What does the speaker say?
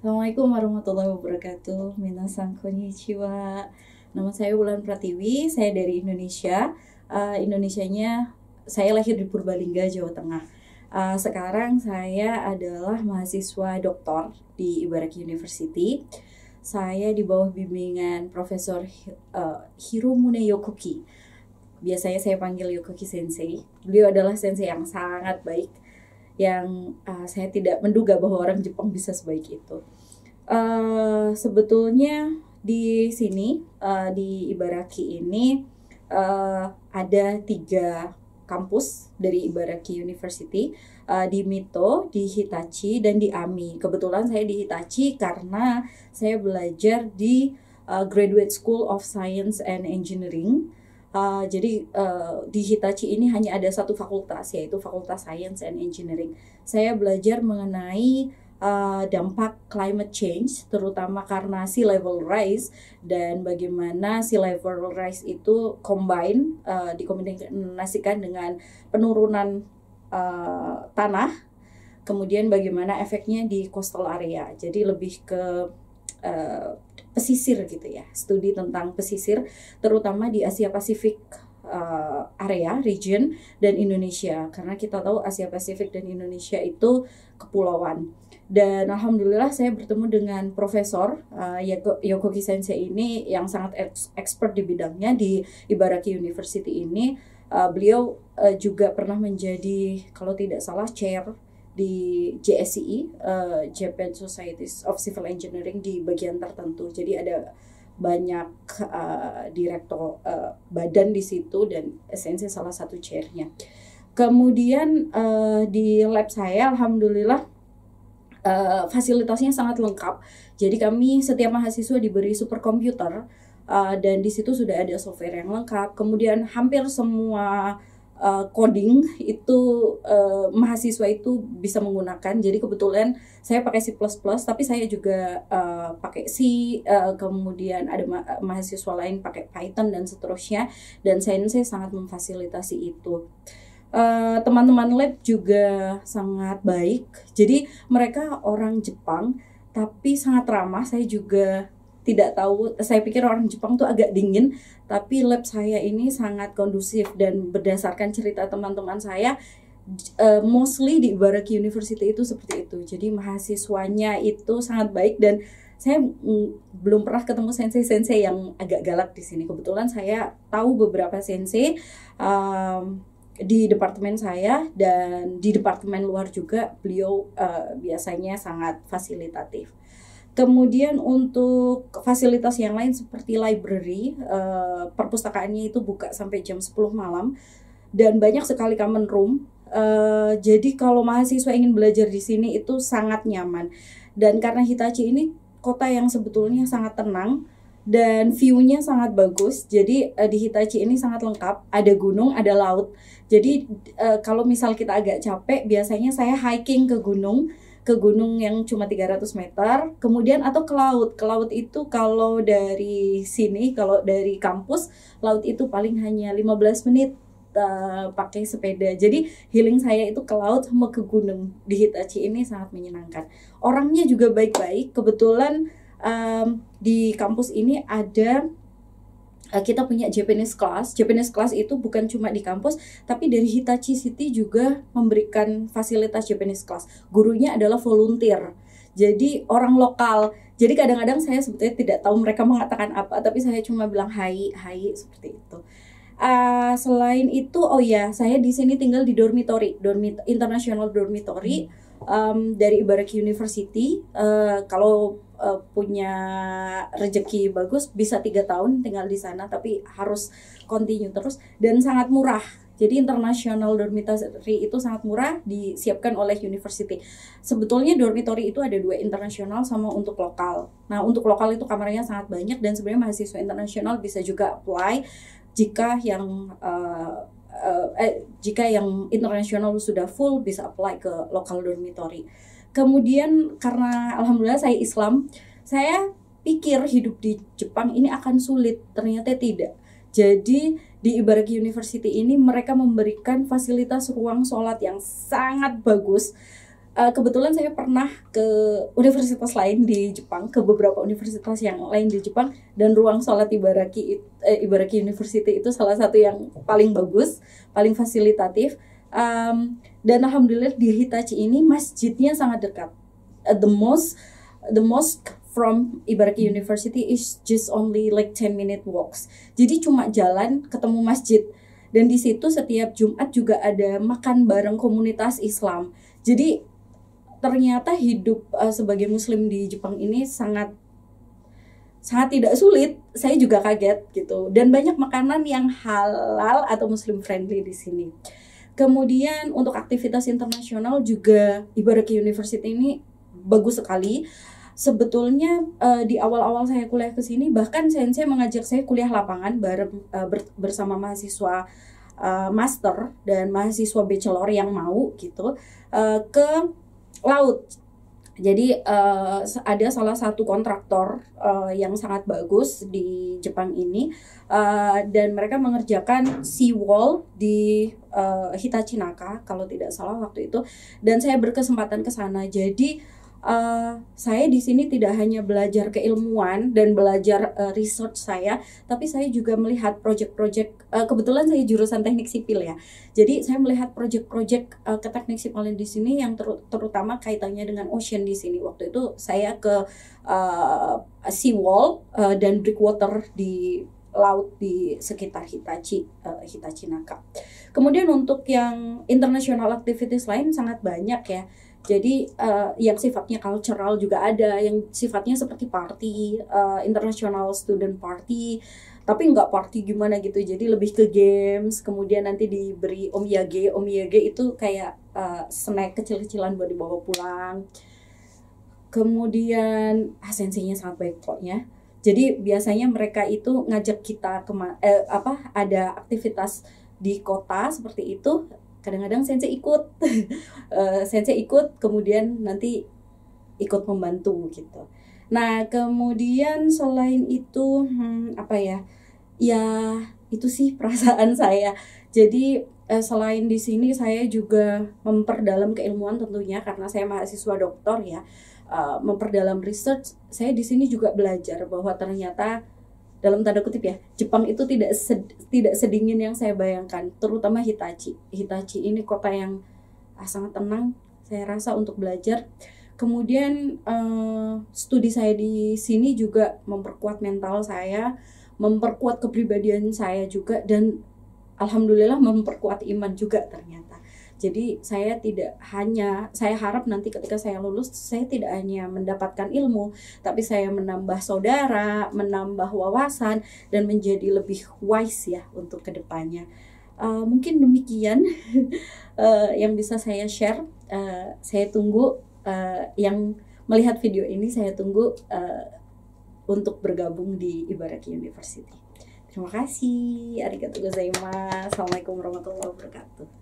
Assalamualaikum warahmatullahi wabarakatuh. Minasan konnichiwa. Nama saya Wulan Pratiwi, saya dari Indonesia. Indonesianya, saya lahir di Purbalingga, Jawa Tengah. Sekarang saya adalah mahasiswa doktor di Ibaraki University. Saya di bawah bimbingan Profesor Hiromune Yokoki. Biasanya saya panggil Yokoki Sensei. Beliau adalah sensei yang sangat baik, yang saya tidak menduga bahwa orang Jepang bisa sebaik itu. Sebetulnya di sini di Ibaraki ini ada 3 kampus dari Ibaraki University, di Mito, di Hitachi, dan di AMI. Kebetulan saya di Hitachi karena saya belajar di Graduate School of Science and Engineering. Jadi di Hitachi ini hanya ada satu fakultas, yaitu Fakultas Science and Engineering. Saya belajar mengenai dampak climate change, terutama karena sea level rise, dan bagaimana sea level rise itu dikombinasikan dengan penurunan tanah, kemudian bagaimana efeknya di coastal area. Jadi lebih ke pesisir gitu ya, studi tentang pesisir, terutama di Asia Pasifik area, region, dan Indonesia. Karena kita tahu Asia Pasifik dan Indonesia itu kepulauan. Dan alhamdulillah saya bertemu dengan Profesor Yokoki Sensei ini yang sangat expert di bidangnya di Ibaraki University ini. Beliau juga pernah menjadi, kalau tidak salah, chair di JSCE, Japan Societies of Civil Engineering, di bagian tertentu. Jadi ada banyak direktur badan di situ, dan Sensei salah satu chairnya. Kemudian di lab saya alhamdulillah fasilitasnya sangat lengkap. Jadi kami setiap mahasiswa diberi superkomputer, dan di situ sudah ada software yang lengkap. Kemudian hampir semua coding itu mahasiswa itu bisa menggunakan. Jadi kebetulan saya pakai C++, tapi saya juga pakai C. Kemudian ada mahasiswa lain pakai Python dan seterusnya. Dan saya sangat memfasilitasi itu. Teman-teman lab juga sangat baik. Jadi mereka orang Jepang tapi sangat ramah. Saya juga tidak tahu, saya pikir orang Jepang tuh agak dingin, tapi lab saya ini sangat kondusif. Dan berdasarkan cerita teman-teman saya, mostly di Ibaraki University itu seperti itu. Jadi mahasiswanya itu sangat baik, dan saya belum pernah ketemu sensei-sensei yang agak galak di sini. Kebetulan saya tahu beberapa sensei di departemen saya, dan di departemen luar juga beliau biasanya sangat fasilitatif. Kemudian untuk fasilitas yang lain seperti library, perpustakaannya itu buka sampai jam 10 malam, dan banyak sekali common room. Jadi kalau mahasiswa ingin belajar di sini itu sangat nyaman. Dan karena Hitachi ini kota yang sebetulnya sangat tenang dan view-nya sangat bagus, jadi di Hitachi ini sangat lengkap. Ada gunung, ada laut. Jadi kalau misal kita agak capek, biasanya saya hiking ke gunung yang cuma 300 meter, kemudian atau ke laut. Ke laut itu kalau dari sini, kalau dari kampus, laut itu paling hanya 15 menit pakai sepeda. Jadi healing saya itu ke laut sama ke gunung. Di Hitachi ini sangat menyenangkan. Orangnya juga baik-baik. Kebetulan di kampus ini ada kita punya Japanese class. Japanese class itu bukan cuma di kampus, tapi dari Hitachi City juga memberikan fasilitas Japanese class. Gurunya adalah volunteer, jadi orang lokal. Jadi kadang-kadang saya sebetulnya tidak tahu mereka mengatakan apa, tapi saya cuma bilang hai, hai, seperti itu. Selain itu, oh ya, saya di sini tinggal di dormitory, international dormitory dari Ibaraki University. Kalau punya rezeki bagus bisa 3 tahun tinggal di sana, tapi harus continue terus, dan sangat murah. Jadi international dormitory itu sangat murah, disiapkan oleh university. Sebetulnya dormitory itu ada 2, internasional sama untuk lokal. Nah, untuk lokal itu kamarnya sangat banyak, dan sebenarnya mahasiswa internasional bisa juga apply jika yang internasional sudah full, bisa apply ke local dormitory. Kemudian karena alhamdulillah saya Islam, saya pikir hidup di Jepang ini akan sulit. Ternyata tidak. Jadi di Ibaraki University ini mereka memberikan fasilitas ruang sholat yang sangat bagus. kebetulan saya pernah ke universitas lain di Jepang, ke beberapa universitas yang lain di Jepang, dan ruang sholat Ibaraki University itu salah satu yang paling bagus, paling fasilitatif. Dan alhamdulillah di Hitachi ini masjidnya sangat dekat. The mosque from Ibaraki University is just only like 10-minute walks. Jadi cuma jalan ketemu masjid. Dan di situ setiap Jumat juga ada makan bareng komunitas Islam. Jadi ternyata hidup sebagai Muslim di Jepang ini sangat tidak sulit. Saya juga kaget gitu. Dan banyak makanan yang halal atau Muslim friendly di sini. Kemudian untuk aktivitas internasional juga Ibaraki University ini bagus sekali. Sebetulnya di awal-awal saya kuliah ke sini bahkan sensei mengajak saya kuliah lapangan bareng bersama mahasiswa master dan mahasiswa bachelor yang mau gitu ke laut. Jadi ada salah satu kontraktor yang sangat bagus di Jepang ini dan mereka mengerjakan seawall di Hitachi Naka kalau tidak salah waktu itu, dan saya berkesempatan ke sana. Jadi saya di sini tidak hanya belajar keilmuan dan belajar research saya, tapi saya juga melihat project-project. Kebetulan saya jurusan teknik sipil ya, jadi saya melihat project-project ke teknik sipil di sini yang terutama kaitannya dengan ocean di sini. Waktu itu saya ke seawall dan breakwater di laut di sekitar Hitachi Naka. Kemudian untuk yang international activities lain sangat banyak ya. Jadi yang sifatnya cultural juga ada, yang sifatnya seperti party, international student party, tapi nggak party gimana gitu. Jadi lebih ke games, kemudian nanti diberi omiyage itu kayak snack kecil-kecilan buat dibawa pulang. Kemudian senseinya sangat baik pokoknya. Jadi biasanya mereka itu ngajak kita ada aktivitas di kota seperti itu. Kadang-kadang sensei ikut, kemudian nanti ikut membantu gitu. Nah kemudian selain itu ya itu sih perasaan saya. Jadi selain di sini saya juga memperdalam keilmuan tentunya karena saya mahasiswa doktor ya, memperdalam research. Saya di sini juga belajar bahwa ternyata dalam tanda kutip ya, Jepang itu tidak sedingin yang saya bayangkan, terutama Hitachi ini kota yang sangat tenang saya rasa untuk belajar. Kemudian studi saya di sini juga memperkuat mental saya, memperkuat kepribadian saya juga, dan alhamdulillah memperkuat iman juga ternyata. Jadi saya harap nanti ketika saya lulus, saya tidak hanya mendapatkan ilmu, tapi saya menambah saudara, menambah wawasan, dan menjadi lebih wise ya untuk kedepannya. Mungkin demikian yang bisa saya share. Saya tunggu yang melihat video ini, saya tunggu untuk bergabung di Ibaraki University. Terima kasih. Arigatou gozaimasu. Assalamualaikum warahmatullahi wabarakatuh.